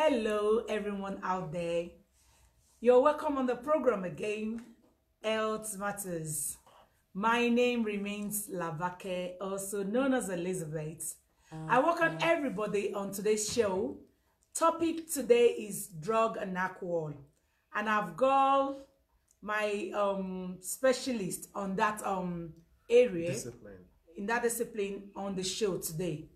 Hello, everyone out there. You're welcome on the program again, Health Matters. My name remains Labake, also known as Elizabeth. I welcome everybody on today's show. Topic today is drug and alcohol. And I've got my specialist on that area, in that discipline on the show today.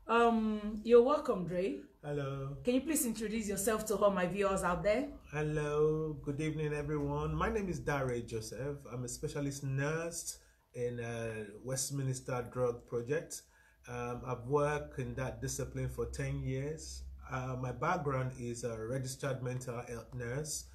You're welcome, Dhare. Hello. Can you please introduce yourself to all my viewers out there? Hello. Good evening, everyone. My name is Dhare Joseph. I'm a specialist nurse in Westminster Drug Project. I've worked in that discipline for 10 years. My background is a registered mental health nurse.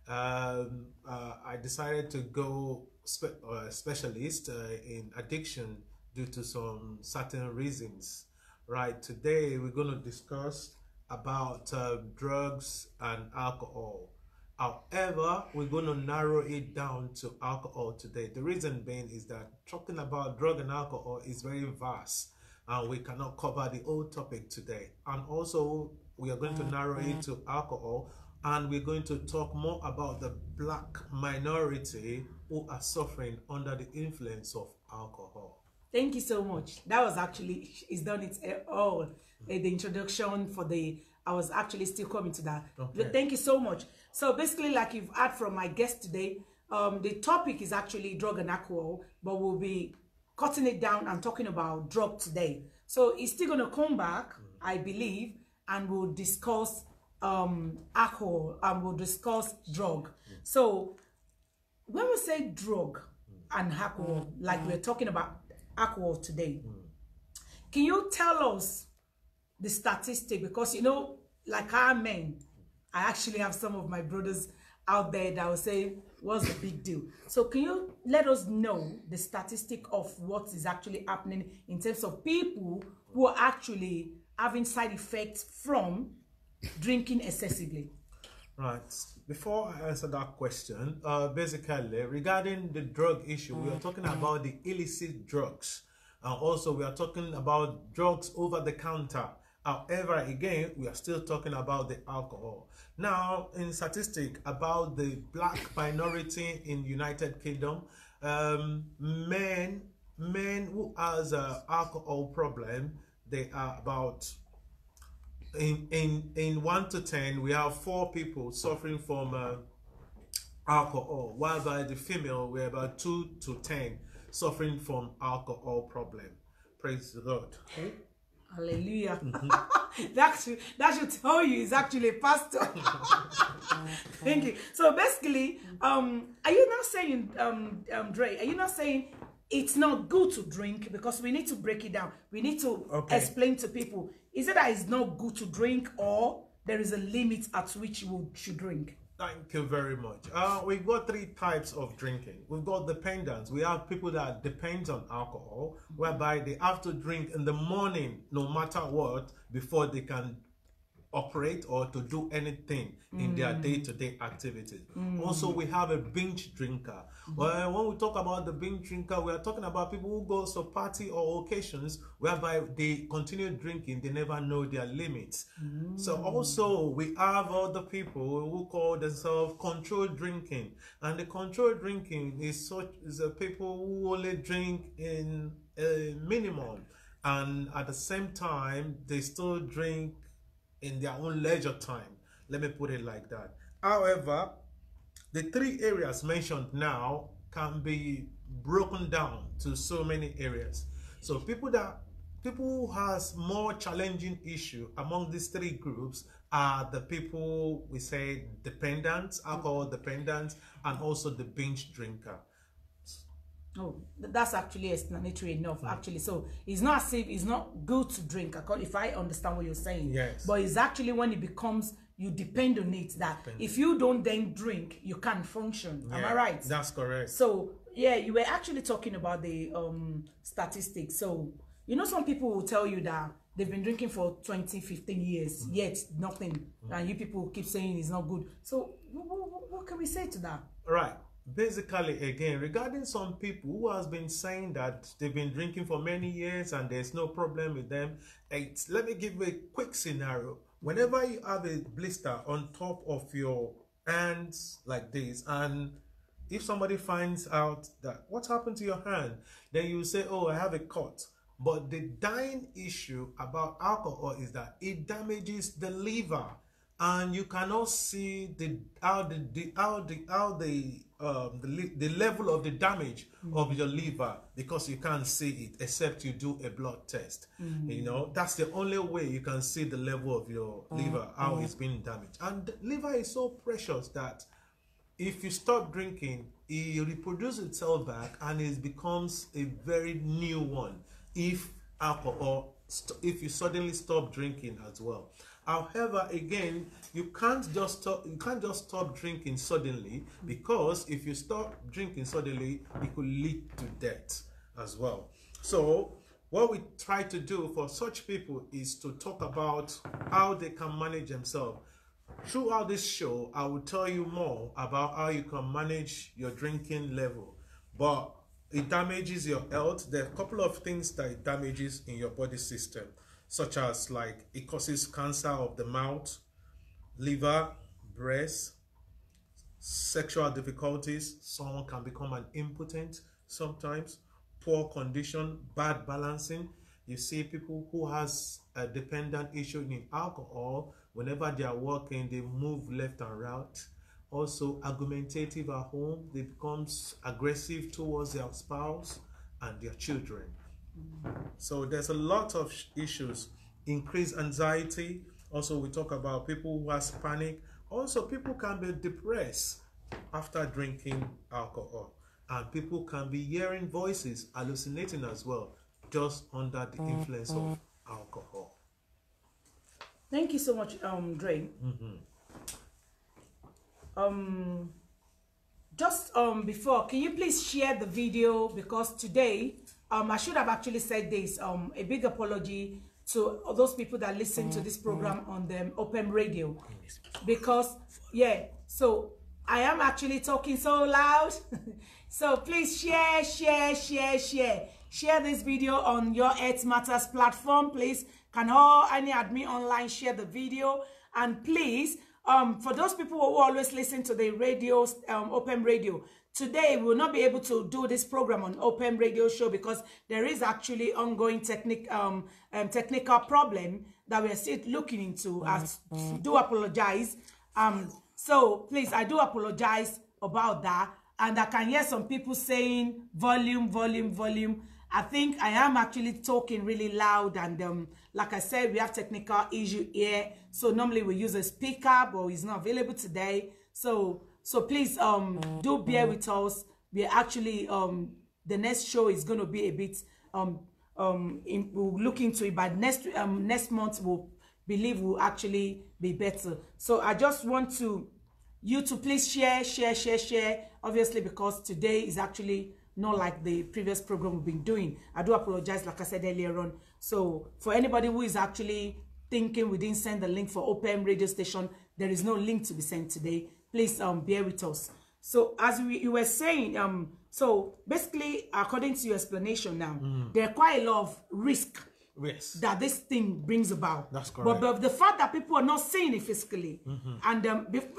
I decided to go specialist in addiction due to some certain reasons. Right, today we're going to discuss about drugs and alcohol. However, we're going to narrow it down to alcohol today. The reason being is that talking about drug and alcohol is very vast and we cannot cover the whole topic today. And also, we are going to narrow it to alcohol, and we're going to talk more about the black minority who are suffering under the influence of alcohol. Thank you so much. That was actually, it's done it all. The introduction for I was actually still coming to that. Okay. But thank you so much. So basically, like you've heard from my guest today, the topic is actually drug and alcohol, but we'll be cutting it down and talking about drug today. So it's still going to come back, I believe, and we'll discuss alcohol and we'll discuss drug. So when we say drug and alcohol, like we're talking about alcohol today, can you tell us the statistic? Because you know, like our men, I actually have some of my brothers out there that will say, what's the big deal? So can you let us know the statistic of what is actually happening in terms of people who are actually having side effects from drinking excessively? Right. Before I answer that question, basically regarding the drug issue, we are talking about the illicit drugs. And also we are talking about drugs over the counter. However, again, we are still talking about the alcohol. Now, in statistic about the black minority in United Kingdom, men who has an alcohol problem, they are about in 1 to 10, we have 4 people suffering from alcohol, while by the female, we're about 2 to 10 suffering from alcohol problem. Praise the Lord. Okay. Hallelujah. that should tell you he's actually a pastor. Thank you. So basically, are you not saying, Dhare, are you not saying it's not good to drink? Because we need to break it down. We need to explain to people. Is it that it's not good to drink, or there is a limit at which you should drink? Thank you very much. We've got 3 types of drinking. We've got dependents. We have people that depend on alcohol, whereby they have to drink in the morning, no matter what, before they can operate or to do anything in their day-to-day activities. Also, we have a binge drinker. Well, when we talk about the binge drinker, we are talking about people who go to party or occasions whereby they continue drinking, they never know their limits. So also we have other people who call themselves controlled drinking, and the controlled drinking is people who only drink in a minimum, and at the same time they still drink in their own leisure time. Let me put it like that. However, the 3 areas mentioned now can be broken down to so many areas. So people who has more challenging issue among these 3 groups are the people we say dependents, alcohol dependents, and also the binge drinker. Oh, that's actually explanatory enough, actually. So it's not as if it's not good to drink, if I understand what you're saying. Yes. But it's actually when it becomes, you depend on it, that if you don't then drink, you can't function. Yeah, am I right? That's correct. So, yeah, you were actually talking about the statistics. So, you know, some people will tell you that they've been drinking for 20, 15 years, yet nothing. And you people keep saying it's not good. So, what can we say to that? Right. Basically, again, regarding some people who has been saying that they've been drinking for many years and there's no problem with them, let me give you a quick scenario. Whenever you have a blister on top of your hands like this, and if somebody finds out that what happened to your hand, then you say, oh, I have a cut. But the dying issue about alcohol is that it damages the liver, and you cannot see the level of the damage of your liver, because you can't see it except you do a blood test. You know, that's the only way you can see the level of your liver, how it's been damaged. And the liver is so precious that if you stop drinking, it reproduces itself back and it becomes a very new one. If you suddenly stop drinking as well. However, again, you can't just stop drinking suddenly, because if you stop drinking suddenly, it could lead to death as well. So what we try to do for such people is to talk about how they can manage themselves. Throughout this show, I will tell you more about how you can manage your drinking level, but it damages your health. There are a couple of things that it damages in your body system, such as like it causes cancer of the mouth, liver, breast, sexual difficulties. Someone can become an impotent sometimes, poor condition, bad balancing. You see people who has a dependent issue in alcohol, whenever they are walking, they move left and right. Also argumentative at home, they become aggressive towards their spouse and their children. So there's a lot of issues. Increased anxiety. Also, we talk about people who has panic. Also, people can be depressed after drinking alcohol, and people can be hearing voices, hallucinating as well, just under the influence of alcohol. Thank you so much, Dhare. Just before, can you please share the video, because today I should have actually said this, a big apology to those people that listen to this program on the open radio, because so I am actually talking so loud. So please share this video on your Earth Matters platform. Please, can any admin online share the video? And please, for those people who always listen to the radio, open radio, today we will not be able to do this program on open radio show because there is actually ongoing technical problem that we are still looking into. I do apologize. So please, I do apologize about that. And I can hear some people saying volume. I think I am actually talking really loud, and like I said, we have technical issue here. So normally we use a speaker, but it's not available today. So please do bear with us. We actually the next show is going to be a bit we'll look into it, but next month we'll believe will actually be better. So I just want you to please share, obviously, because today is actually not like the previous program we've been doing. I do apologize, like I said earlier on. So for anybody who is actually thinking we didn't send the link for open radio station, there is no link to be sent today. Please bear with us. So as you were saying, so basically, according to your explanation now, there are quite a lot of risk that this thing brings about. That's correct. But the fact that people are not seeing it physically, and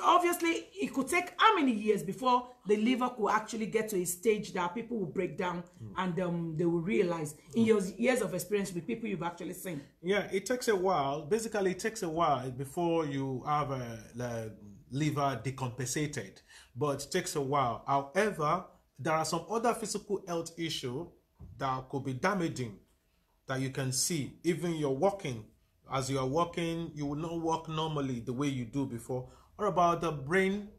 obviously it could take how many years before the liver could actually get to a stage that people will break down and they will realize in your years of experience with people you've actually seen. Yeah, it takes a while. Basically, it takes a while before you have the liver decompensated, but it takes a while. However, there are some other physical health issues that could be damaging that you can see. Even you're walking, as you are walking, you will not walk normally the way you do before. What about the brain,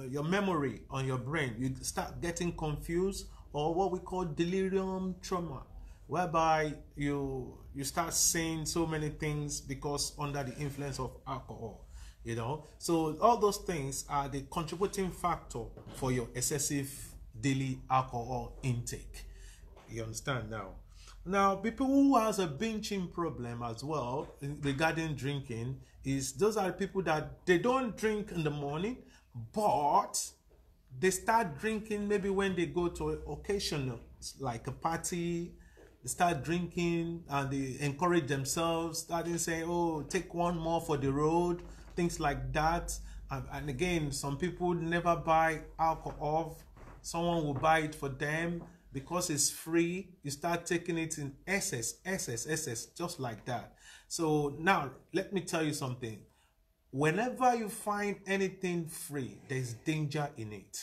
your memory on your brain? You start getting confused, or what we call delirium trauma, whereby you start saying so many things because under the influence of alcohol, you know. So all those things are the contributing factor for your excessive daily alcohol intake. You understand now? Now, people who has a binging problem as well regarding drinking is those are people that they don't drink in the morning, but they start drinking maybe when they go to an occasion like a party, they start drinking and they encourage themselves, starting saying, oh, take one more for the road, things like that. And again, some people never buy alcohol. Someone will buy it for them because it's free. You start taking it in excess, just like that. So now, let me tell you something. Whenever you find anything free, there's danger in it.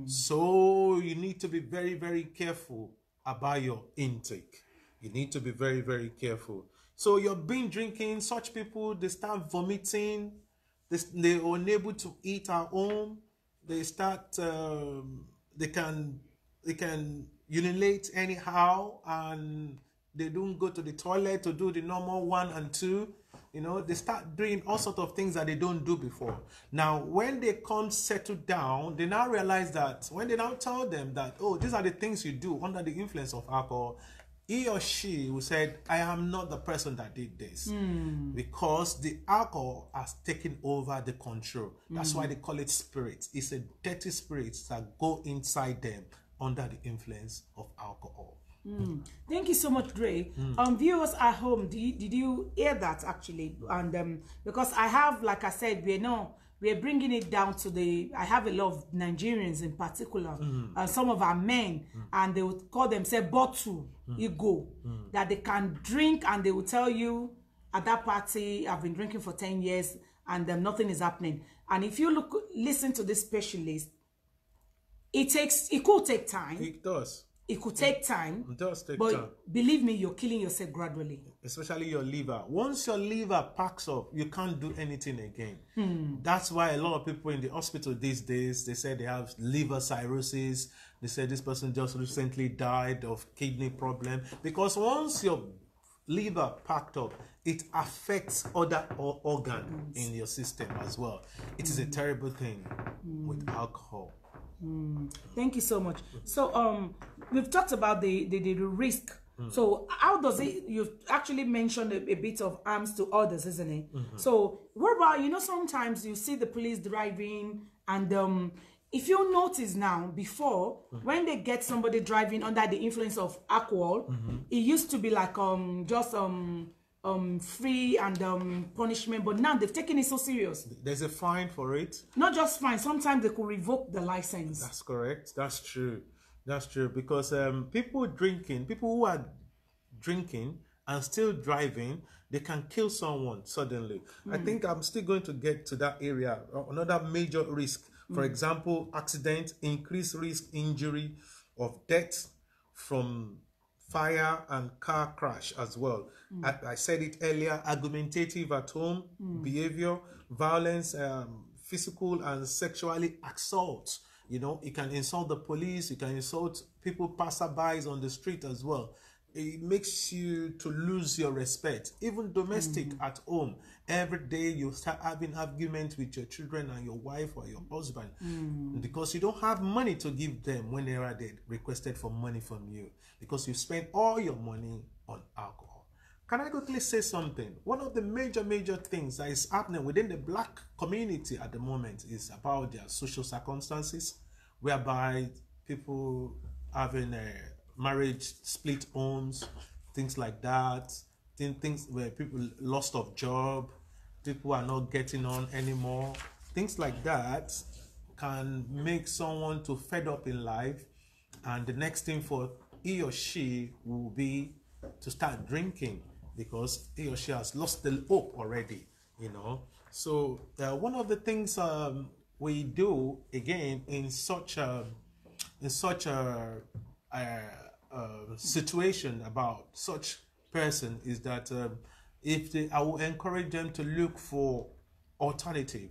So you need to be very, very careful about your intake. You need to be very, very careful. So you're binge drinking, such people, they start vomiting, they're unable to eat at home, they start, they can urinate anyhow, and they don't go to the toilet to do the normal 1 and 2. You know, they start doing all sorts of things that they don't do before. Now, when they come settle down, they now realize that when they now tell them that, oh, these are the things you do under the influence of alcohol, he or she will say, I am not the person that did this. Because the alcohol has taken over the control. That's why they call it spirit. It's a dirty spirit that go inside them under the influence of alcohol. Thank you so much, Dhare. Viewers at home, did you hear that actually? And because I have, like I said, we're bringing it down to I have a lot of Nigerians in particular, some of our men, and they would call themselves bottle ego, that they can drink, and they will tell you at that party, I've been drinking for 10 years and nothing is happening. And if you listen to this specialist, it could take time. It does. It could take time. It does take but time. Believe me, you're killing yourself gradually. Especially your liver. Once your liver packs up, you can't do anything again. That's why a lot of people in the hospital these days, they say they have liver cirrhosis. They say this person just recently died of kidney problem. Because once your liver packed up, it affects other organs in your system as well. It is a terrible thing with alcohol. Thank you so much. So we've talked about the risk. So how does it, you've actually mentioned a bit of harms to others, isn't it? So what about, sometimes you see the police driving, and if you notice now, before, when they get somebody driving under the influence of alcohol, it used to be like just free and punishment, but now they've taken it so serious. There's a fine for it. Not just fine, sometimes they could revoke the license. That's correct. That's true. That's true. Because people who are drinking and still driving, they can kill someone suddenly. I think I'm still going to get to that area. Another major risk, for example, accident, increased risk, injury, of death from fire and car crash as well. I said it earlier, argumentative at home, behavior, violence, physical and sexually assault. You can insult the police, you can insult people, passerbys on the street as well. It makes you to lose your respect. Even domestic at home, every day you start having arguments with your children and your wife or your husband because you don't have money to give them whenever they requested for money from you, because you spend all your money on alcohol. Can I quickly say something? One of the major things that is happening within the black community at the moment is about their social circumstances, whereby people having a marriage, split homes, things like that, things where people lost of job, people are not getting on anymore, things like that can make someone to fed up in life, and the next thing for he or she will be to start drinking because he or she has lost the hope already. So one of the things we do again in such a situation about such person is that I will encourage them to look for alternative.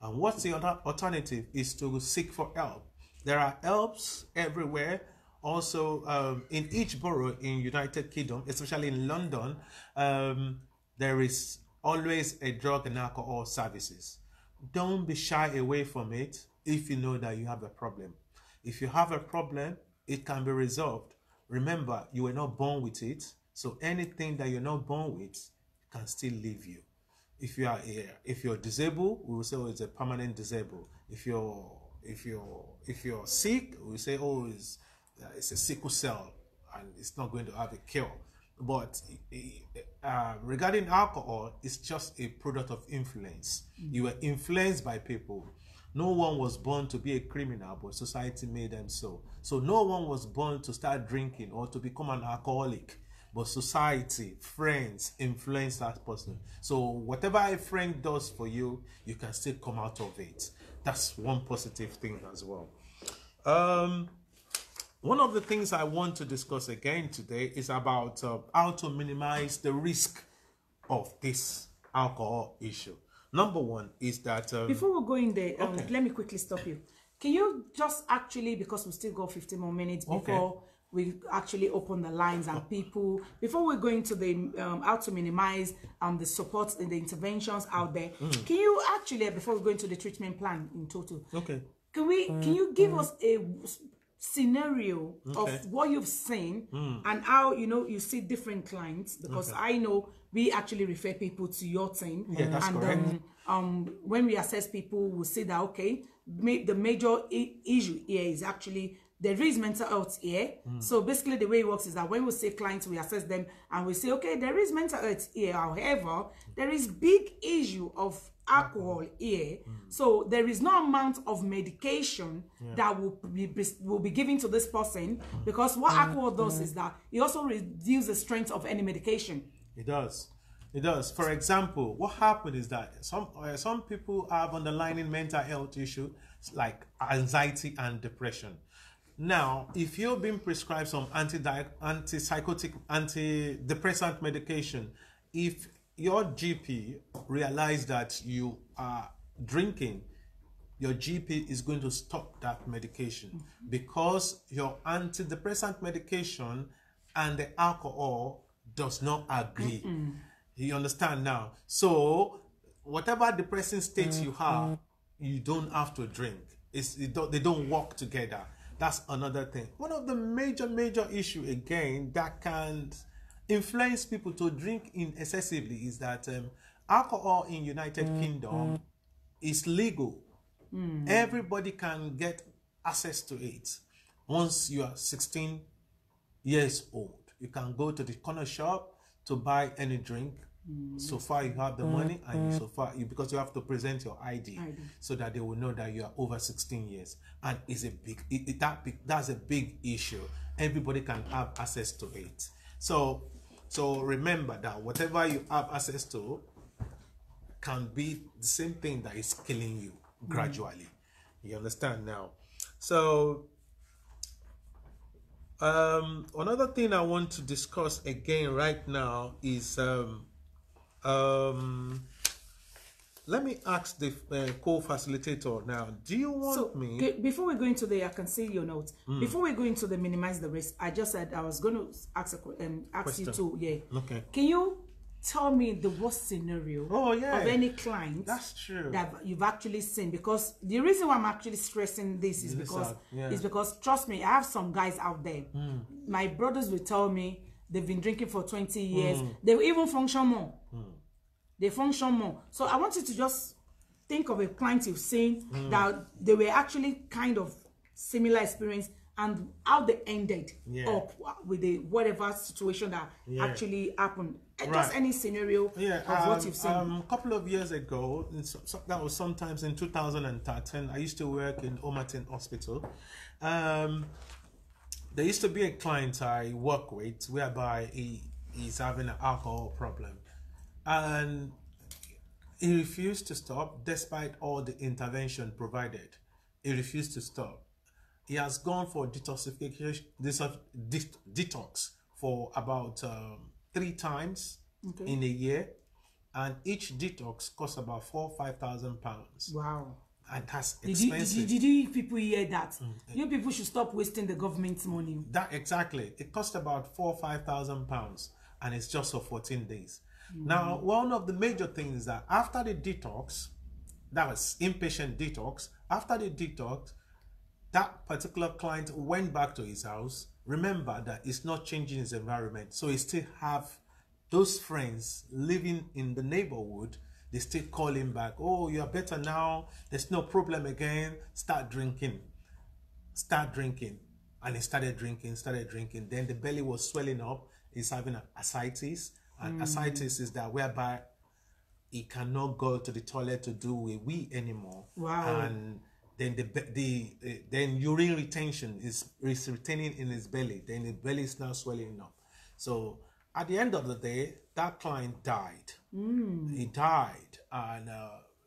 And what's the other alternative is to seek for help. There are helps everywhere. Also, in each borough in United Kingdom, especially in London, there is always a drug and alcohol services. Don't be shy away from it if you know that you have a problem. If you have a problem, it can be resolved. Remember, you were not born with it, so anything that you're not born with can still leave you. If you're disabled, we will say, oh, it's a permanent disabled. If you're sick, we will say, oh, it's a sickle cell and it's not going to have a cure. But regarding alcohol, it's just a product of influence. You were influenced by people. No one was born to be a criminal, but society made them so. So no one was born to start drinking or to become an alcoholic, but society, friends influence that person. So whatever a friend does for you, you can still come out of it. That's one positive thing as well. One of the things I want to discuss again today is about how to minimize the risk of this alcohol issue. Number one is that... before we go in there, let me quickly stop you. Can you just actually, because we still got 15 more minutes before we actually open the lines and people, before we go into the how to minimize the support and the interventions out there, can you actually, before we go into the treatment plan in total, can you give us a scenario of what you've seen and how you see different clients, because I know we actually refer people to your team, that's correct. When we assess people, we'll see that the major issue here is actually there is mental health here. So basically the way it works is that when we see clients, we assess them and we say, okay, there is mental health here. However, there is big issue of alcohol here. So there is no amount of medication that will be given to this person, because what alcohol does is that it also reduces the strength of any medication. It does. It does. For example, what happened is that some people have underlying mental health issues like anxiety and depression. Now, if you've been prescribed some antipsychotic, antidepressant medication, if your GP realizes that you are drinking, your GP is going to stop that medication, because your antidepressant medication and the alcohol does not agree. You understand now? So whatever depressing state you have, you don't have to drink. They don't work together. That's another thing. One of the major issue again that can influence people to drink in excessively is that alcohol in United Kingdom is legal. Everybody can get access to it. Once you are 16 years old, you can go to the corner shop to buy any drink. So far you have the money, and because you have to present your ID so that they will know that you are over 16 years, and it's a that's a big issue. Everybody can have access to it. So remember that whatever you have access to can be the same thing that is killing you gradually. You understand now? So another thing I want to discuss again right now is let me ask the co-facilitator now. Do you want me? Before we go into the, I can see your notes. Before we go into the minimize the risk, I just said I was going to ask you to. Okay. Can you tell me the worst scenario of any client that you've actually seen? Because the reason why I'm actually stressing this is because trust me, I have some guys out there. My brothers will tell me they've been drinking for 20 years. They will even function more. They function more. So I want you to just think of a client you've seen that they were actually kind of similar experience and how they ended up with the whatever situation that actually happened. Just any scenario of what you've seen. A couple of years ago, that was sometimes in 2013, I used to work in Omatin Hospital. There used to be a client I work with whereby he's having an alcohol problem, and he refused to stop despite all the intervention provided. He refused to stop. He has gone for detoxification, detox for about 3 times in a year, and each detox costs about £4,000-5,000. Wow. And that's expensive. Did you people hear that? You people should stop wasting the government's money. That exactly. It cost about £4,000-5,000, and it's just for 14 days. Now, one of the major things is that after the detox, that was inpatient detox, after the detox, that particular client went back to his house. Remember that it's not changing his environment, so he still have those friends living in the neighborhood. They still call him back. Oh, you are better now. There's no problem again. Start drinking. Start drinking. and he started drinking. Then the belly was swelling up. He's having an ascites, and ascites is that whereby he cannot go to the toilet to do a wee anymore. Wow. And then then urine retention is retaining in his belly. Then the belly is now swelling up. So at the end of the day, that client died. He died, and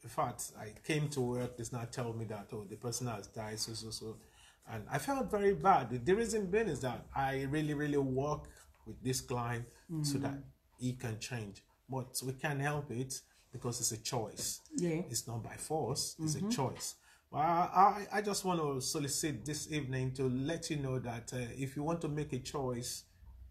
in fact, I came to work. This now tell me that the person has died. So, and I felt very bad. The reason being is that I really work with this client so that he can change, but we can't help it because it's a choice. Yeah, it's not by force. It's a choice. I just want to solicit this evening to let you know that if you want to make a choice,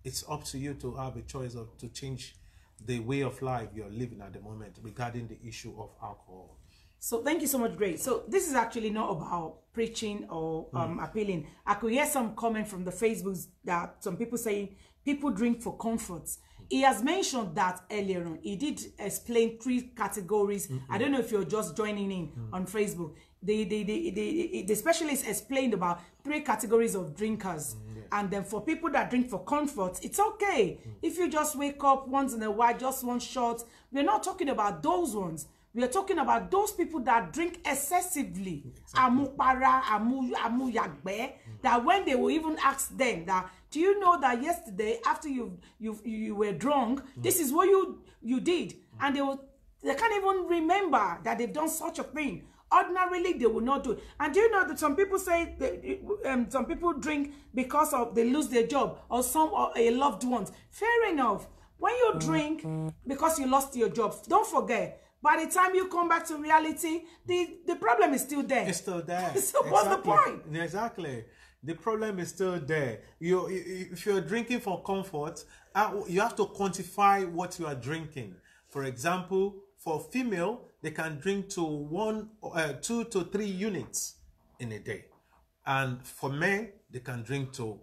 it's up to you to have a choice of to change the way of life you're living at the moment regarding the issue of alcohol. So thank you so much, Grace. So this is actually not about preaching or appealing. I could hear some comment from the Facebooks that some people saying people drink for comfort. He has mentioned that earlier on. He did explain 3 categories. I don't know if you're just joining in on Facebook. The specialist explained about 3 categories of drinkers. And then for people that drink for comfort, it's okay. If you just wake up once in a while, just 1 shot. We're not talking about those ones. We are talking about those people that drink excessively. Amupara, amu yagbe. That when they will even ask them that, do you know that yesterday after you were drunk, this is what you did, and they can't even remember that they've done such a thing. Ordinarily, they will not do it. And do you know that some people say that, some people drink because of they lose their job or a loved ones. Fair enough. When you drink because you lost your job, don't forget. By the time you come back to reality, the problem is still there. It's still there. So what's the point? Exactly. The problem is still there. If you're drinking for comfort, you have to quantify what you are drinking. For example, for female, they can drink to 2 to 3 units in a day. And for men, they can drink to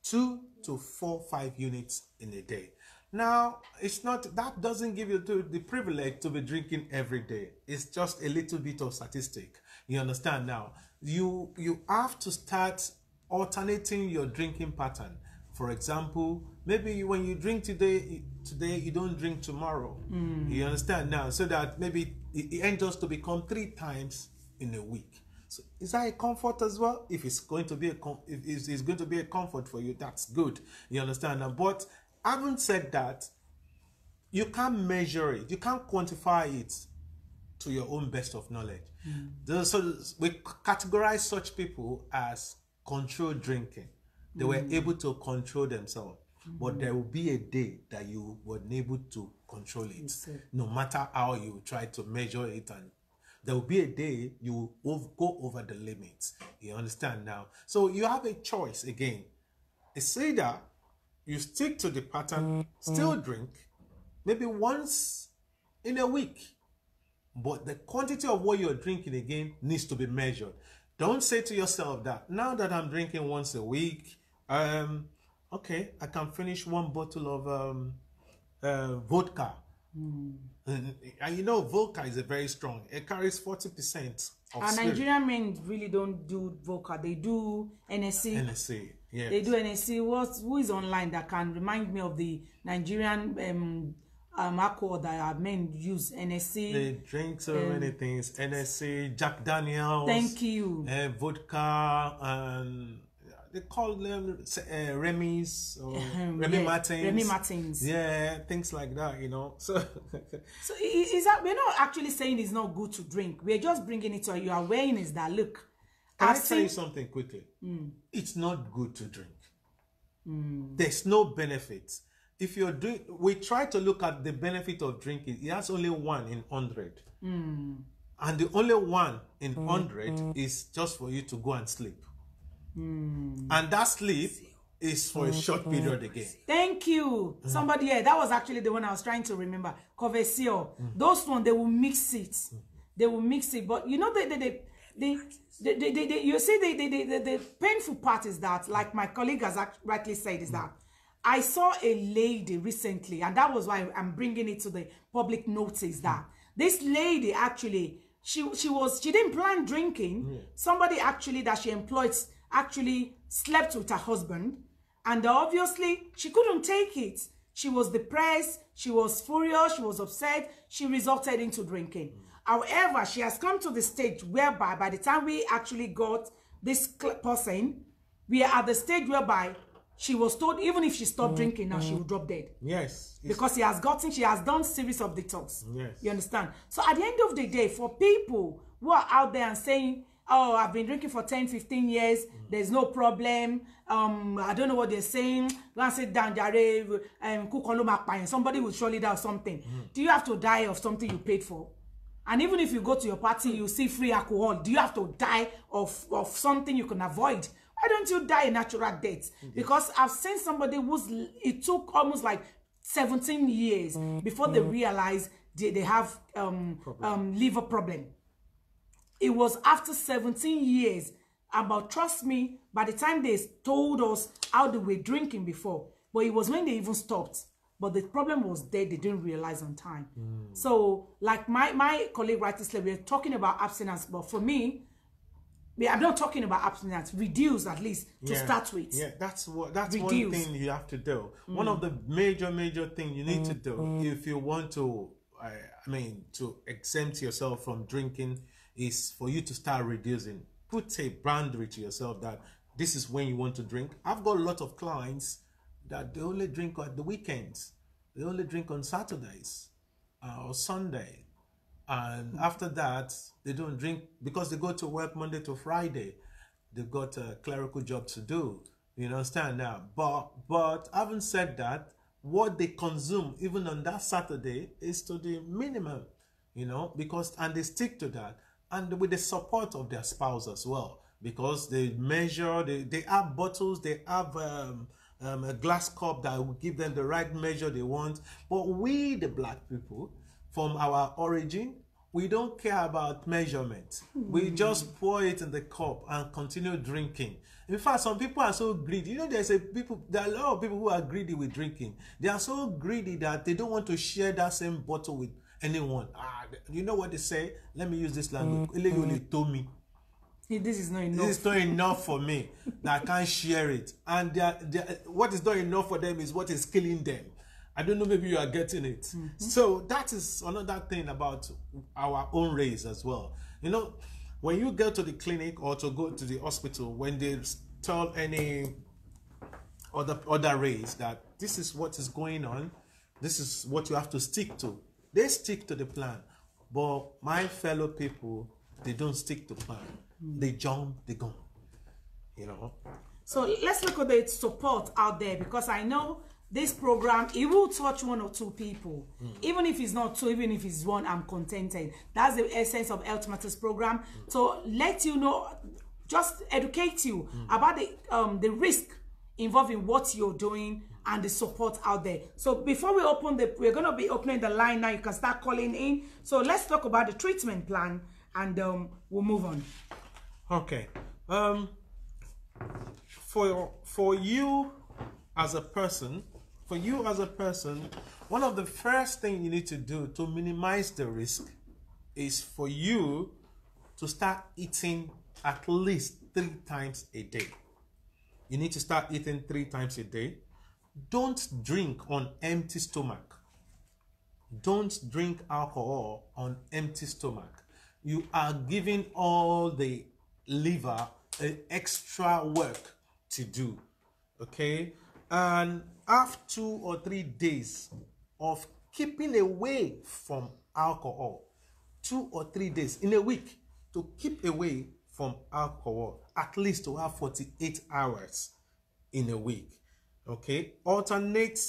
2 to 4, 5 units in a day. Now, it's not, that doesn't give you the privilege to be drinking every day. It's just a little bit of statistic. You understand now? You have to start alternating your drinking pattern. For example, maybe when you drink today you don't drink tomorrow. You understand now? So that maybe it ends up to become 3 times in a week. So is that a comfort as well? If it's going to be a comfort for you, that's good. You understand now? But having said that, you can't measure it. You can't quantify it to your own best of knowledge. So we categorize such people as controlled drinking. They were able to control themselves. But there will be a day that you were able to control it. No matter how you try to measure it, and there will be a day you will go over the limits. You understand now? So you have a choice again. It's either you stick to the pattern, still drink, maybe once in a week. But the quantity of what you're drinking again needs to be measured. Don't say to yourself that now that I'm drinking once a week, okay, I can finish 1 bottle of vodka. And you know, vodka is a very strong. It carries 40% of And spirit. Nigerian men really don't do vodka. They do NSC. NSC, yes. They do NSC. Who is online that can remind me of the Nigerian alcohol that our men use? NSC. They drink so many things. NSC, Jack Daniels. Thank you. Vodka, and they call them Remy's or Remy Martins. Remy Martins. Yeah, things like that, you know. So is that we're not actually saying it's not good to drink. We're just bringing it to your awareness that look. Can I tell you something quickly? It's not good to drink. There's no benefit. If you're doing, we try to look at the benefit of drinking. It has only 1 in 100. And the only 1 in 100 is just for you to go and sleep. And that sleep is for a short period again. Thank you. Somebody here, that was actually the one I was trying to remember. Conversio. Those ones, they will mix it. They will mix it. But you know, you see, the painful part is that, like my colleague has rightly said, is that I saw a lady recently, and that was why I'm bringing it to the public notice, that this lady actually, she didn't plan drinking. Somebody actually that she employed actually slept with her husband, and obviously she couldn't take it. She was depressed, she was furious, she was upset, she resorted into drinking. However, she has come to the stage whereby by the time we actually got this person, we are at the stage whereby she was told even if she stopped drinking now, she would drop dead. Yes. Because she has done series of detox. Yes. You understand? So at the end of the day, for people who are out there and saying, oh, I've been drinking for 10, 15 years, there's no problem, I don't know what they're saying, go and sit down, Dhare, somebody will surely die of something. Do you have to die of something you paid for? And even if you go to your party, you see free alcohol, do you have to die of something you can avoid? Why don't you die a natural death? Because I've seen somebody it took almost like 17 years before they realized they have liver problem. It was after 17 years, but trust me, by the time they told us how they were drinking before, but it was when they even stopped. But the problem was there, they didn't realize on time. So, like my colleague rightly said, we're talking about abstinence, but for me, I'm not talking about abstinence. Reduce at least to start with. Yeah, that's one thing you have to do. One of the major thing you need to do if you want to, to exempt yourself from drinking is for you to start reducing. Put a boundary to yourself that this is when you want to drink. I've got a lot of clients that they only drink at the weekends. They only drink on Saturdays or Sunday. And after that, they don't drink because they go to work Monday to Friday. They've got a clerical job to do. You understand now? But having said that, what they consume even on that Saturday is to the minimum, and they stick to that. And with the support of their spouse as well, because they measure, they have bottles, they have a glass cup that will give them the right measure they want. But we, the black people, from our origin, we don't care about measurement. We just pour it in the cup and continue drinking. In fact, some people are so greedy. There are a lot of people who are greedy with drinking. They are so greedy that they don't want to share that same bottle with anyone. You know what they say? Let me use this language. This is not enough. This is not enough for me. That I can't share it. And what is not enough for them is what is killing them. I don't know, maybe you are getting it. So that is another thing about our own race as well. When you go to the clinic or to go to the hospital, when they tell any other race that this is what is going on, this is what you have to stick to, they stick to the plan. But my fellow people, they don't stick to plan. They jump the gun. So let's look at the support out there, because I know this program, it will touch one or two people. Even if it's not two, even if it's one, I'm contented. That's the essence of Health Matters program. So let you know, just educate you about the risk involved in what you're doing and the support out there. So before we open we're going to be opening the line now. You can start calling in. So let's talk about the treatment plan, and we'll move on. Okay. For you as a person, one of the first things you need to do to minimize the risk is for you to start eating at least 3 times a day. You need to start eating 3 times a day. Don't drink on empty stomach. Don't drink alcohol on empty stomach. You are giving all the liver extra work to do. Okay? And after 2 or 3 days of keeping away from alcohol, 2 or 3 days in a week to keep away from alcohol, at least to have 48 hours in a week. Okay, alternate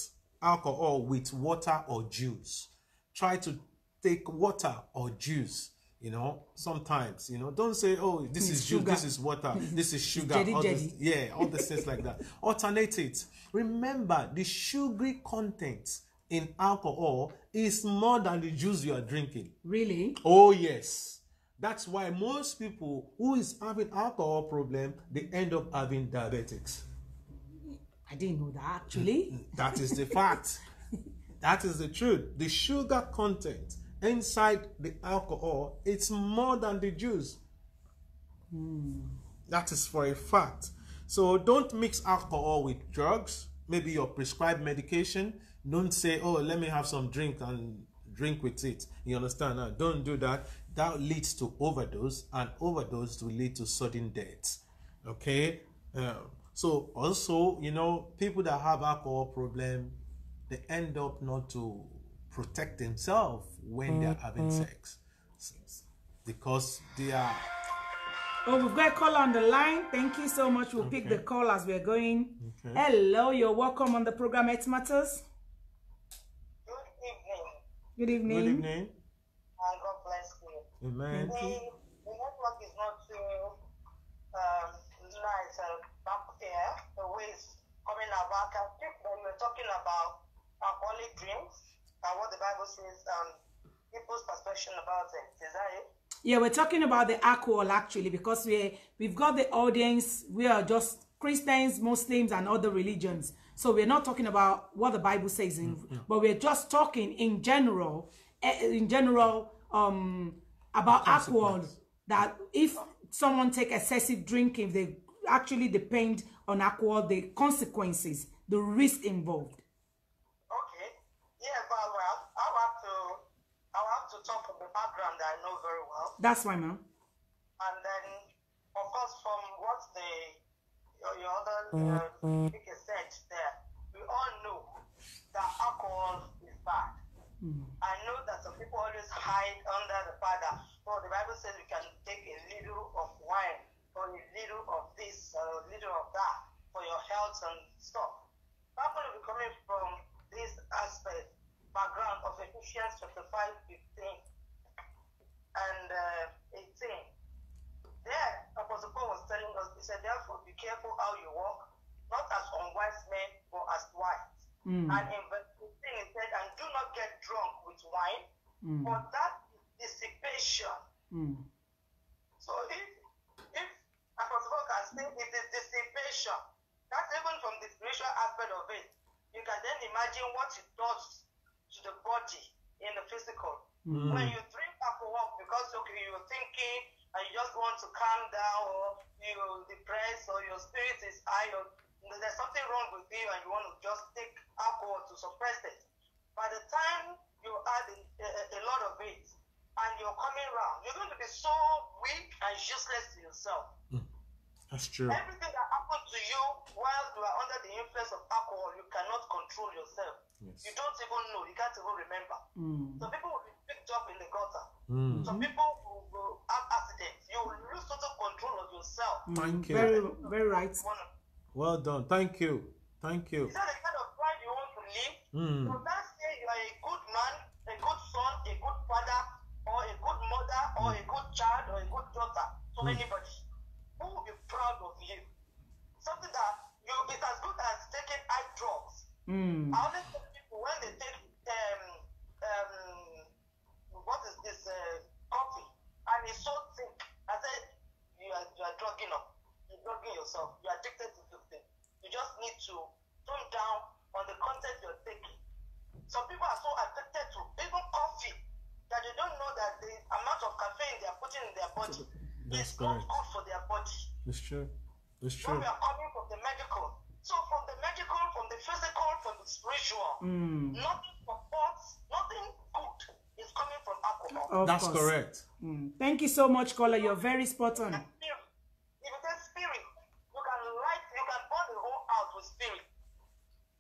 alcohol with water or juice. Try to take water or juice. Sometimes, don't say, oh, this is juice, this is water, this is sugar, all the things like that. Alternate it. Remember, the sugary content in alcohol is more than the juice you are drinking. Really? Oh, yes. That's why most people who is having alcohol problem, they end up having diabetics. I didn't know that, actually. That is the fact. That is the truth. The sugar content inside the alcohol, it's more than the juice. That is for a fact. So don't mix alcohol with drugs, maybe your prescribed medication. Don't say, oh, let me have some drink and drink with it. You understand? Now, don't do that. That leads to overdose, and overdose will lead to sudden death. Okay? So also, you know, people that have alcohol problem, they end up not to protect themselves when they're having sex, because they are... Oh, we've got a caller on the line. Thank you so much. We'll pick the call as we're going. Okay. Hello, you're welcome on the program It Matters. Good evening. Good evening. Good evening. And God bless you. Amen. The network is not too nice back there. The way it's coming about. I think when we're talking about alcoholic drinks and what the Bible says, people's perception about it. Is that it? Yeah, we're talking about the alcohol actually, because we've got the audience. We are just Christians, Muslims, and other religions. So we're not talking about what the Bible says, but we're just talking in general, about alcohol. That if someone take excessive drinking, they actually depend on alcohol, the consequences, the risk involved. Okay. Yeah, but well, I'll have to talk from the background that I know very well. That's fine, ma'am. And then, of course, from what your other speaker said there, we all know that alcohol is bad. I know that some people always hide under the fact that, oh, the Bible says we can take a little of wine or a little of this or a little of that for your health and stuff. I'm going to be coming from this aspect, background of Ephesians chapter 5:15 and 18. There, Apostle Paul was telling us, he said, therefore be careful how you walk, not as unwise men, but as wise. And in verse 15 it said, and do not get drunk with wine, for that is dissipation. So if Apostle Paul can say it is dissipation, that's even from the spiritual aspect of it. You can then imagine what it does to the body in the physical. When you drink alcohol because you're thinking and you just want to calm down, or you're depressed, or your spirit is high, or there's something wrong with you and you want to just take alcohol to suppress it. By the time you add a lot of it and you're coming around, you're going to be so weak and useless to yourself. That's true. Everything that happens to you while you are under the influence of alcohol, you cannot control yourself. Yes. You don't even know. You can't even remember. Some people will be picked up in the gutter. Some people will have accidents. You will lose total control of yourself. Thank you. Very, very right. Well done. Thank you. Thank you. Is that the kind of pride you want to live? So that's say you are a good man, a good son, a good father, or a good mother, or a good child, or a good daughter to anybody. Who will be proud of you? Something that it's as good as taking eye drops. I always tell people when they take what is this coffee, and it's so thick. I said you are drugging up. You're drugging yourself. You're addicted to this thing. You just need to tone down on the content you're taking. Some people are so addicted to even coffee that they don't know that the amount of caffeine they are putting in their body is not good for their body. It's true. It's true. When we are coming from the medical. So from the medical, from the physical, from the spiritual, nothing supports, nothing good is coming from alcohol. That's correct. Thank you so much, caller. You're very spot on. If it's a spirit, you can burn the whole house with spirit.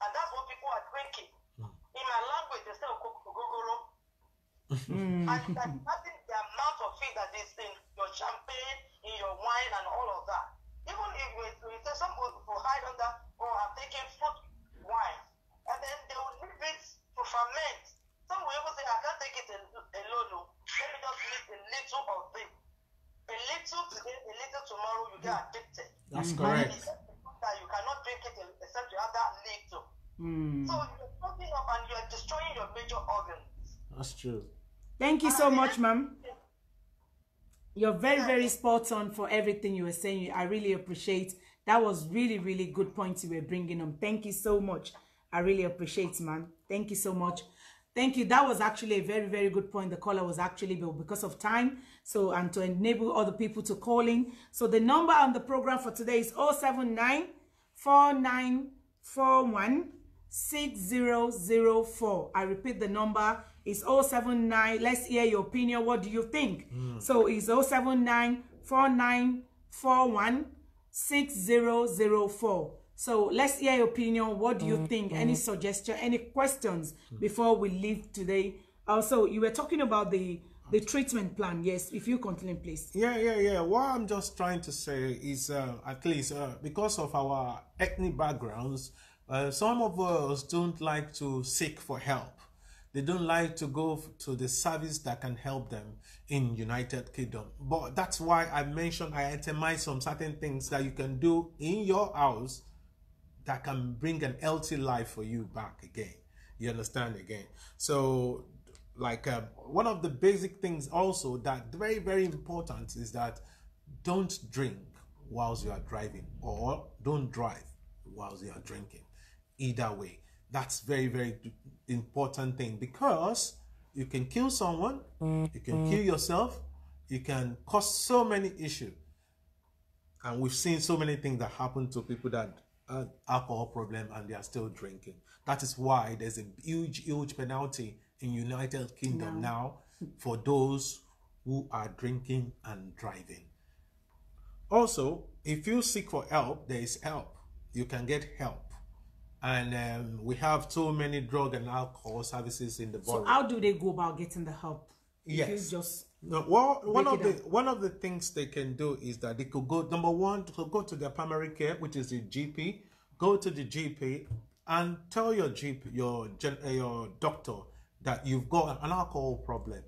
And that's what people are drinking. In my language, they say gogoro. And that's nothing the amount of feed that is in your champagne, in your wine, and all of that. Even if we say some people hide under, or are taking fruit wine, and then they will leave it to ferment. Some will even say, I can't take it alone. Let me just leave a little of it. A little today, a little tomorrow, you get addicted. That's correct. That you cannot drink it except you have that little. So you're fucking up and you're destroying your major organs. That's true. Thank you so much, ma'am. You're very, very spot on for everything you were saying. I really appreciate. That was really, really good points you were bringing on. Thank you so much. I really appreciate, ma'am. Thank you so much. Thank you. That was actually a very, very good point. The caller was actually, but because of time, so and to enable other people to call in. So the number on the program for today is 079 4941 6004. I repeat, the number is 079. Let's hear your opinion. What do you think? So it's 079 4941 6004. So let's hear your opinion. What do you think? Any suggestion, any questions before we leave today? Also, you were talking about the treatment plan. Yes, if you continue, please. Yeah. What I'm just trying to say is, at least because of our ethnic backgrounds, some of us don't like to seek for help. They don't like to go to the service that can help them in United Kingdom. But that's why I mentioned, I itemize some certain things that you can do in your house that can bring an healthy life for you back again. You understand again? So, like one of the basic things also that very, very important is that don't drink whilst you are driving, or don't drive whilst you are drinking. Either way, that's very, very important thing, because you can kill someone, you can kill yourself, you can cause so many issues. And we've seen so many things that happen to people that alcohol problem and they are still drinking. That is why there's a huge penalty in United Kingdom now for those who are drinking and driving. Also, if you seek for help, there is help. You can get help. And we have so many drug and alcohol services in the borough. So how do they go about getting the help? Yes. Just well, one of the things they can do is that they could go, number one, to go to their primary care, which is the GP. Go to the GP and tell your GP, your doctor, that you've got an alcohol problem,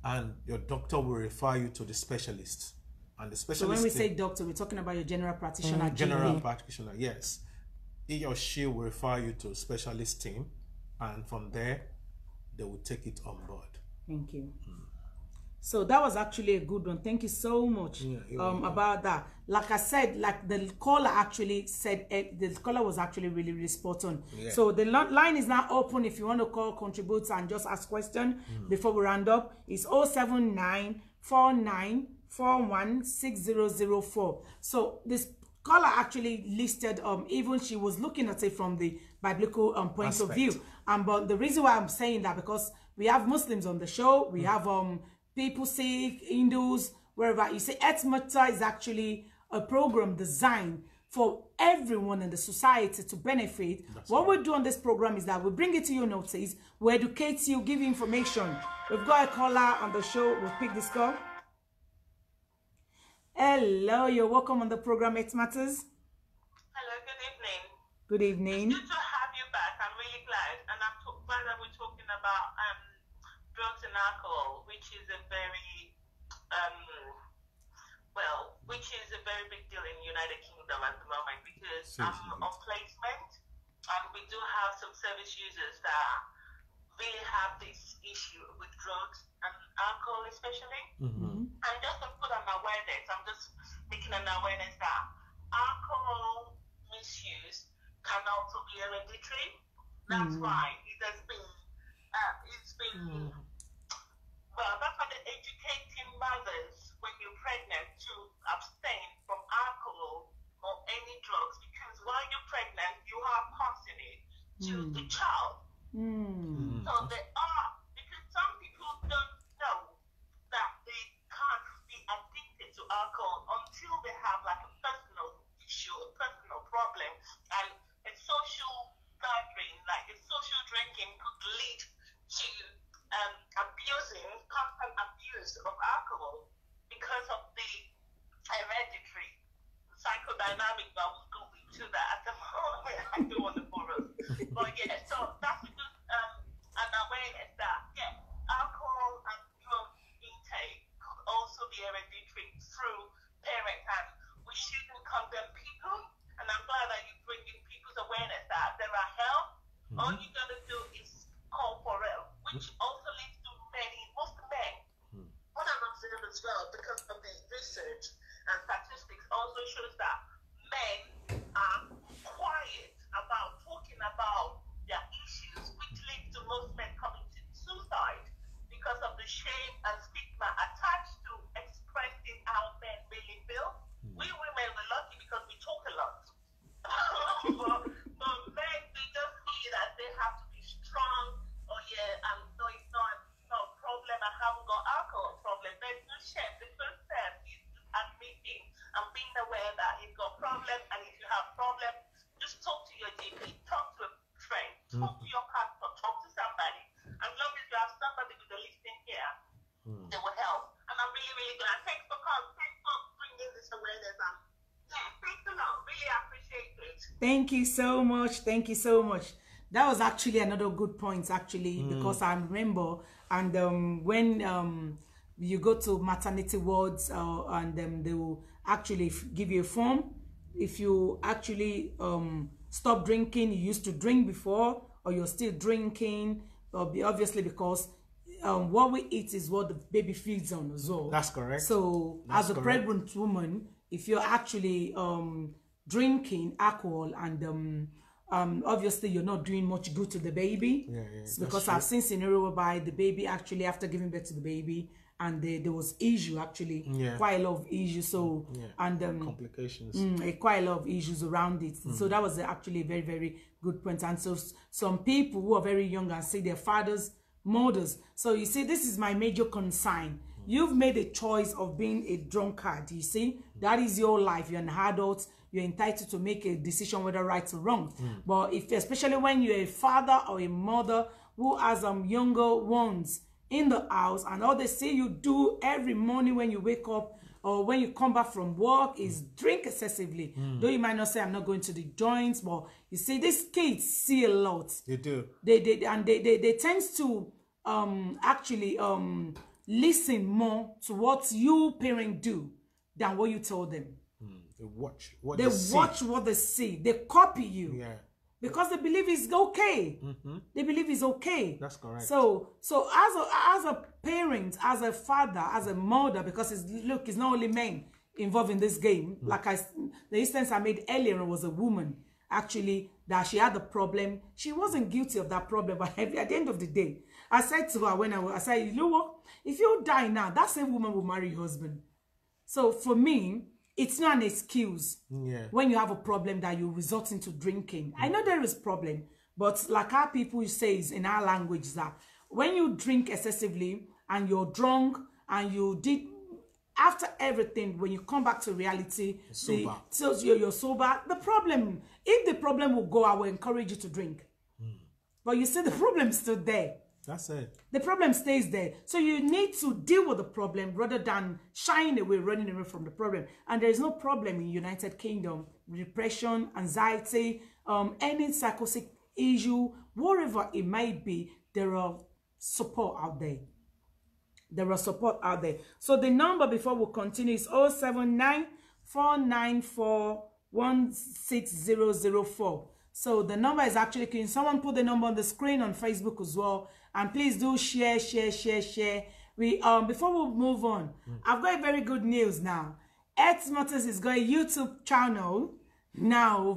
and your doctor will refer you to the specialist. And the specialist. So when we say doctor, we're talking about your general practitioner. General practitioner, yes. He or she will refer you to a specialist team, and from there, they will take it on board. Thank you. So that was actually a good one. Thank you so much about that. Like I said, like the caller actually said, the caller was actually really, really spot on. Yeah. So the line is now open if you want to call, contribute, and just ask question before we round up. It's 079 4941 6004. So this caller actually listed, even she was looking at it from the biblical point of view. But the reason why I'm saying that, because we have Muslims on the show, we have people, Sikh, Hindus, wherever. You see, Etmata is actually a program designed for everyone in the society to benefit. What we do on this program is that we bring it to your notice, we educate you, give you information. We've got a caller on the show. We'll pick this call. Hello, you're welcome on the program. It Matters. Hello, good evening. Good evening. It's good to have you back. I'm really glad. And I'm glad that we're talking about drugs and alcohol, which is a very, very big deal in the United Kingdom at the moment, because I'm on placement, and we do have some service users that really have this issue with drugs and alcohol especially. And just to put an awareness, I'm just making an awareness that alcohol misuse can also be hereditary. That's why it has been, that's why they're educating mothers when you're pregnant to abstain from alcohol or any drugs, because while you're pregnant, you are passing it to the child. So there are, because some people don't know that they can't be addicted to alcohol until they have like a personal issue, a personal problem, and a social gathering, like a social drinking, could lead to constant abuse of alcohol because of the hereditary psychodynamic. But we'll go into that at the moment. I don't want to bore us. But yeah, so that's a good an awareness that alcohol and drug intake could also be hereditary through parents, and we shouldn't condemn people. And I'm glad that you're bringing people's awareness that there are help. All you gotta do is call for help, which also leads to most men. What I've observed as well, because of the research and statistics, also shows that men are quiet about talking about their issues, which leads to most men coming to Thank you so much. Thank you so much. That was actually another good point, actually, because I remember, and when you go to maternity wards, and they will actually give you a form. If you actually stop drinking, you used to drink before, or you're still drinking, obviously because what we eat is what the baby feeds on as well. That's correct. So as a pregnant woman, if you're actually drinking alcohol and obviously you're not doing much good to the baby, because I've seen scenario whereby the baby actually, after giving birth to the baby, and there was issue actually, quite a lot of issues, so and complications, quite a lot of issues around it. So that was actually a very, very good point. And so some people who are very young and see their fathers, mothers, so you see, this is my major concern. You've made a choice of being a drunkard. You see, that is your life. You're an adult. You're entitled to make a decision whether right or wrong. But if, especially when you're a father or a mother who has younger ones in the house, and all they see you do every morning when you wake up or when you come back from work is drink excessively. Though you might not say, I'm not going to the joints, but you see, these kids see a lot. They do. They tend to actually listen more to what you parents do than what you tell them. They watch what they watch what they see. They copy you. Yeah. Because they believe it's okay. They believe it's okay. That's correct. So as a parent, as a father, as a mother, because it's not only men involved in this game. Like the instance I made earlier was a woman actually that she had a problem. She wasn't guilty of that problem, but at the end of the day, I said to her when I said, you know what? If you die now, that same woman will marry your husband. So for me, it's not an excuse when you have a problem that you resort into drinking. I know there is problem, but like our people say in our language that when you drink excessively and you're drunk and you did, after everything, when you come back to reality, so you're sober, if the problem will go, I will encourage you to drink. But you see, the problem is still there. That's it. The problem stays there. So you need to deal with the problem rather than shying away, running away from the problem. And there is no problem in United Kingdom. Depression, anxiety, any psychotic issue, whatever it might be, there are support out there. There are support out there. So the number before we continue is 079 494 16004. So the number is actually, can someone put the number on the screen on Facebook as well? And please do share. We before we move on, I've got very good news now. Earth Matters is got a YouTube channel now.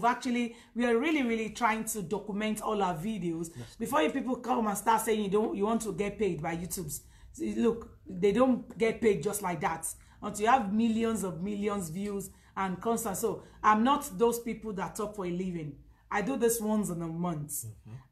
We are really trying to document all our videos. Before you people come and start saying you want to get paid by YouTube's. Look, they don't get paid just like that until you have millions views and constant. So I'm not those people that talk for a living. I do this once in a month.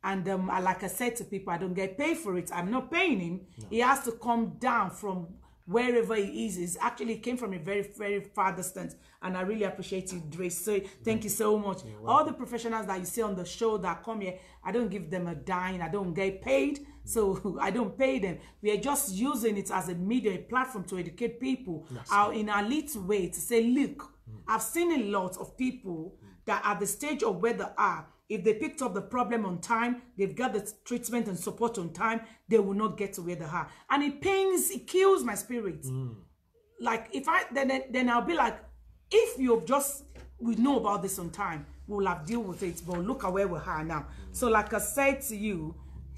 And like I said to people, I don't get paid for it. I'm not paying him. No. He has to come down from wherever he is. It actually came from a very, very far distance. And I really appreciate you, Dhare. So thank you so much. All the professionals that you see on the show that come here, I don't give them a dime. I don't get paid. So I don't pay them. We are just using it as a media, a platform to educate people in a little way to say, look, I've seen a lot of people that at the stage of where they are, if they picked up the problem on time, they've got the treatment and support on time, they will not get to where they are. And it kills my spirit. Like if then I'll be like, if we know about this on time, we'll have deal with it. But look at where we are now. So like I said to you,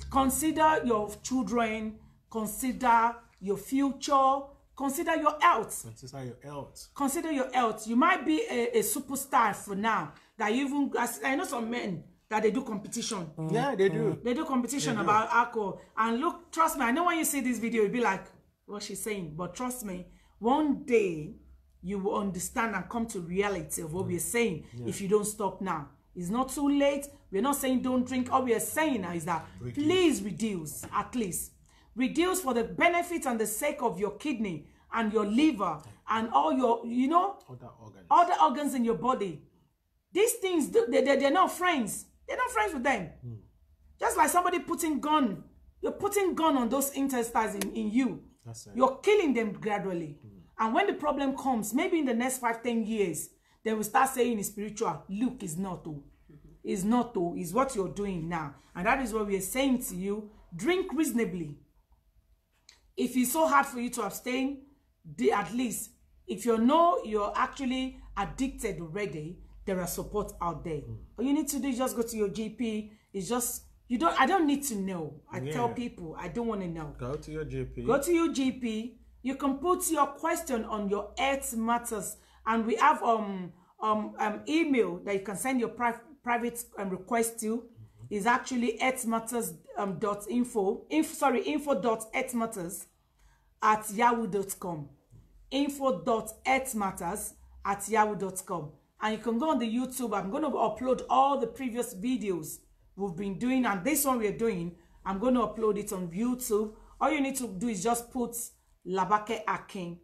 consider your children, consider your future, consider your health. Consider your health. Consider your health. You might be a superstar for now. That even, I know some men that they do competition. Yeah, they do. They do competition about alcohol. And look, trust me, I know when you see this video, you'll be like, what she's saying. But trust me, one day you will understand and come to reality of what we're saying if you don't stop now. It's not too late. We're not saying don't drink. All we are saying now is that please reduce, at least. Reduce for the benefit and the sake of your kidney and your liver and all your, other organs in your body. These things, they're not friends. They're not friends with them. Just like somebody putting gun. You're putting gun on those intestines in you. That's it. You're killing them gradually. And when the problem comes, maybe in the next 5-10 years, they will start saying it's spiritual. Look, it's not. Is not though, is what you're doing now. And that is what we are saying to you. Drink reasonably. If it's so hard for you to abstain, at least if you know you're actually addicted already, there are support out there. All you need to do is just go to your GP. It's just, I don't need to know. I tell people, I don't want to know. Go to your GP. Go to your GP. You can put your question on your Health Matters, and we have email that you can send your private request to. Is actually healthmatters.info. info.healthmatters@yahoo.com. info.healthmatters@yahoo.com. And you can go on the YouTube. I'm going to upload all the previous videos we've been doing, and this one we're doing, I'm going to upload it on YouTube. All you need to do is just put Labake Akin.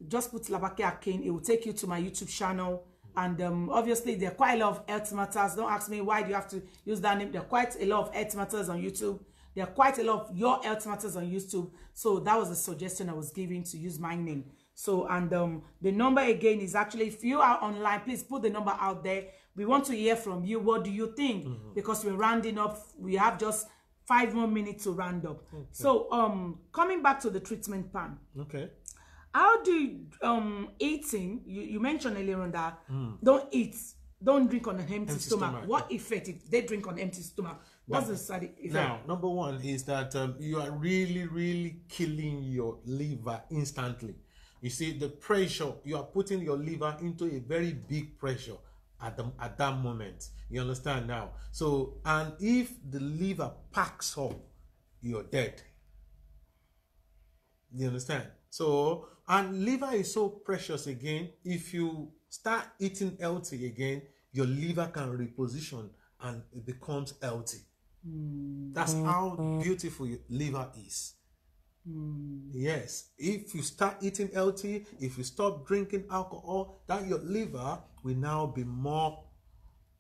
Just put Labake Akin. It will take you to my YouTube channel. And obviously, there are quite a lot of Health Matters. Don't ask me why do you have to use that name. There are quite a lot of Health Matters on YouTube. There are quite a lot of your Health Matters on YouTube. So that was the suggestion I was giving, to use my name. So, and the number again is actually, if you are online, please put the number out there. We want to hear from you. What do you think? Because we're rounding up. We have just 5 more minutes to round up. Okay. So, coming back to the treatment plan. Okay. How do you, eating, you mentioned earlier on that don't drink on an empty stomach. What effect if they drink on empty stomach? What's the side effect? Now, number one is that you are really killing your liver instantly. You see, the pressure, you are putting your liver into a very big pressure at that moment. You understand now? So, and if the liver packs up, you're dead. You understand? So, and liver is so precious again. If you start eating healthy again, your liver can reposition and it becomes healthy. That's how beautiful your liver is. Yes, if you start eating healthy, if you stop drinking alcohol, then your liver will now be more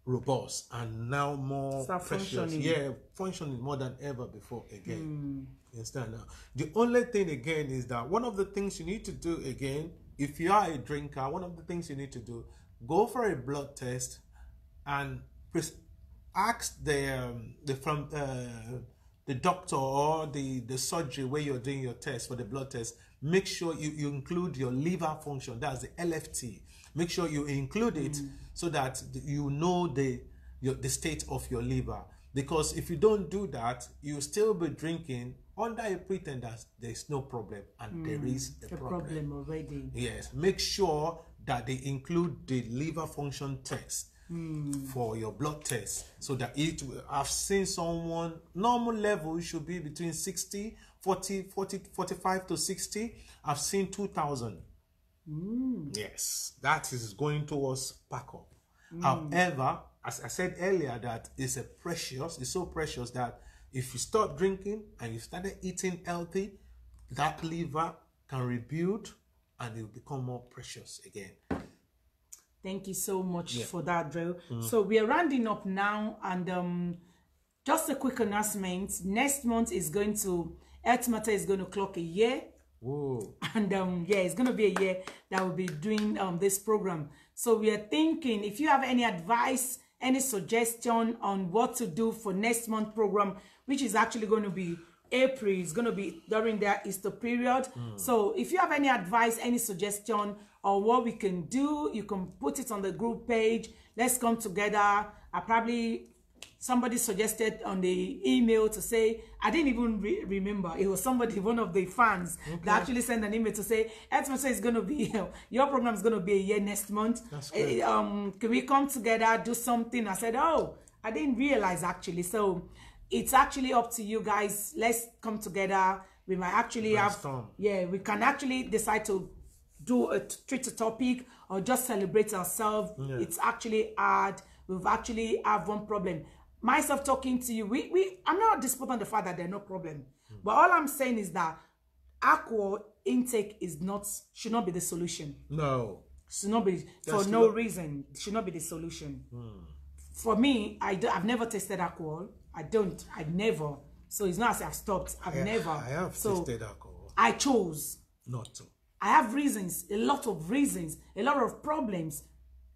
robust and now more precious. Functioning. Yeah, functioning more than ever before again. You understand now? The only thing again is that one of the things you need to do again, if you are a drinker, one of the things you need to do, go for a blood test and ask the doctor or the surgery where you're doing your test for the blood test. Make sure you include your liver function. That's the LFT. Make sure you include it so that you know the state of your liver. Because if you don't do that, you'll still be drinking under a pretense that there's no problem, and there is a problem already. Yes, make sure that they include the liver function test for your blood test, so that it will. I've seen someone, normal level should be between 45 to 60. I've seen 2,000. Yes, that is going towards pack up. However, as I said earlier, that it's so precious that if you stop drinking and you started eating healthy, that liver can rebuild and it will become more precious again. Thank you so much for that, Dhare. So we are rounding up now, and just a quick announcement. Next month is going to, Health Matter is going to clock a year. Whoa. And it's going to be a year that we'll be doing this program. So we are thinking, if you have any advice, any suggestion on what to do for next month program, which is actually going to be April, it's going to be during their Easter period. So if you have any advice, any suggestion, or what we can do, you can put it on the group page. Let's come together. Somebody suggested on the email to say, I didn't even remember. It was somebody, one of the fans, that actually sent an email to say, Health Matter is going to be, your program is going to be a year next month. That's great. Can we come together, do something? I said, oh, I didn't realize actually. So it's actually up to you guys. Let's come together. We might actually we can actually decide to treat a topic or just celebrate ourselves. It's actually hard. We've actually have one problem. Myself talking to you, I'm not disputing on the fact that there's no problem. But all I'm saying is that alcohol intake should not be the solution. No. Should not be, for no reason. Should not be the solution. For me, I've never tasted alcohol. I never. So it's not as I've stopped. I've never. I have tasted alcohol. I chose not to. I have reasons, a lot of problems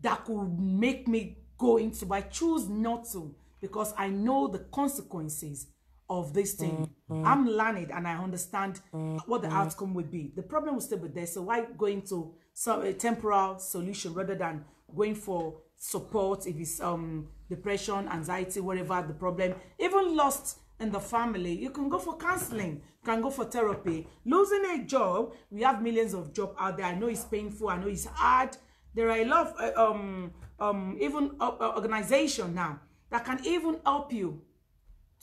that could make me go into, but I choose not to because I know the consequences of this thing. I'm learned and I understand what the outcome would be. The problem will still be there. So why go into a temporal solution rather than going for support if it's depression, anxiety, whatever the problem, even lost in the family? You can go for counseling, you can go for therapy. Losing a job, we have millions of jobs out there. I know it's painful, I know it's hard. There are a lot of even organization now that can even help you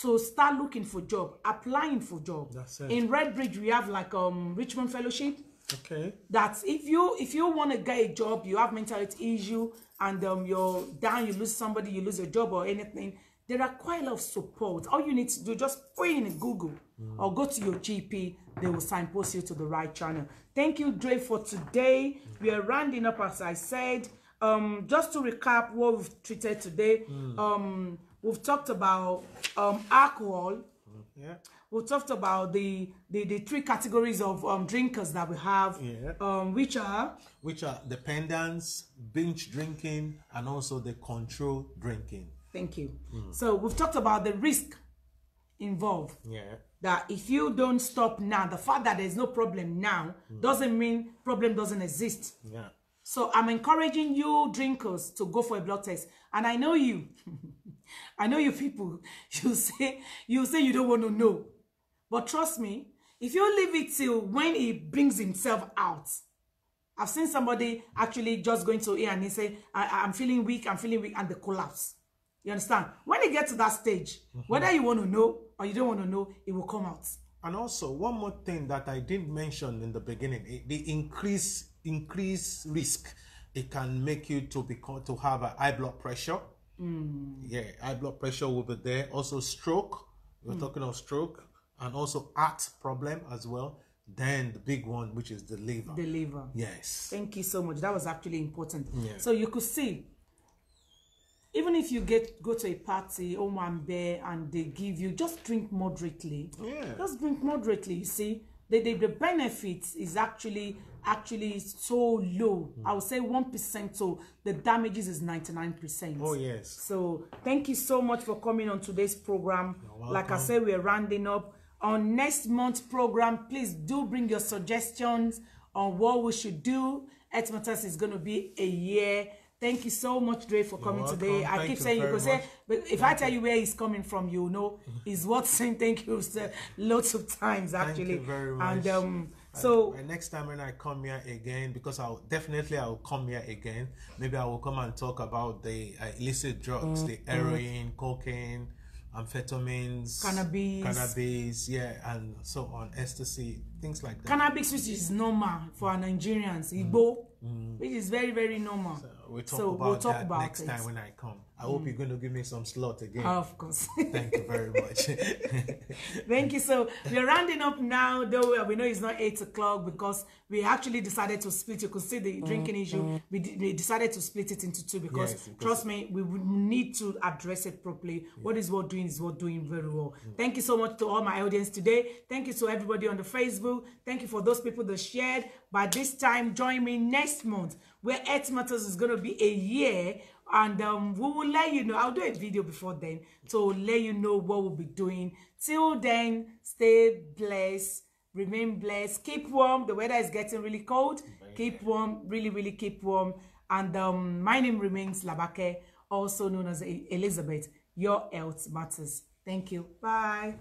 to start looking for job, applying for job. That's it. In Redbridge, we have like Richmond Fellowship. Okay. That if you want to get a job, you have mental health issue, and you're down, you lose somebody, you lose your job or anything, there are quite a lot of support. All you need to do, just put in Google or go to your GP. They will signpost you to the right channel. Thank you, Dhare, for today. We are rounding up, as I said. Just to recap what we've treated today. We've talked about alcohol. Yeah. We talked about the three categories of drinkers that we have, which are dependence, binge drinking, and also the control drinking. Thank you. So we've talked about the risk involved. Yeah. That if you don't stop now, the fact that there's no problem now doesn't mean problem doesn't exist. Yeah. So I'm encouraging you drinkers to go for a blood test. And I know you, I know you people, you say you don't want to know. But trust me, if you leave it till when he brings himself out. I've seen somebody actually just going to ear and he say, I'm feeling weak, and they collapse. You understand? When they get to that stage, whether you want to know or you don't want to know, it will come out. And also, one more thing that I didn't mention in the beginning, the increased risk, it can make you to have a high blood pressure. Yeah, high blood pressure will be there. Also stroke, we're talking of stroke, and also heart problem as well. Then the big one, which is the liver. The liver. Yes. Thank you so much. That was actually important. Yeah. So you could see, even if you go to a party, and they give you, just drink moderately. Yeah. Just drink moderately. You see, the benefits is actually so low. I would say 1%. So the damages is 99%. Oh yes. So thank you so much for coming on today's program. Like I said, we're rounding up. On next month's program, please do bring your suggestions on what we should do. Health Matters is going to be a year. Thank you so much, Dhare, for coming today. I keep saying you could say, but if I tell you where he's coming from, you know, is what saying thank you lots of times actually. Thank you very much. And so next time when I come here again, because I'll come here again. Maybe I will come and talk about the illicit drugs, the heroin, cocaine, amphetamines, cannabis, yeah, and so on, ecstasy, things like that. Cannabis, which is normal for our Nigerians, Igbo, which is very, very normal. So we'll talk about that next time when I come. I hope you're going to give me some slot again. Of course. Thank you very much. Thank you. So we're rounding up now, though we know it's not 8 o'clock because we actually decided to split. You could see the drinking issue. We decided to split it into two because trust me, we would need to address it properly. Yeah. What is worth doing is worth doing very well. Thank you so much to all my audience today. Thank you to everybody on the Facebook. Thank you for those people that shared. By this time, join me next month where Health Matters is going to be a year. And we will let you know. I'll do a video before then to let you know what we'll be doing. Till then, stay blessed, remain blessed, keep warm. The weather is getting really cold. Keep warm, really, really keep warm. And my name remains Labake, also known as Elizabeth. Your health matters. Thank you. Bye.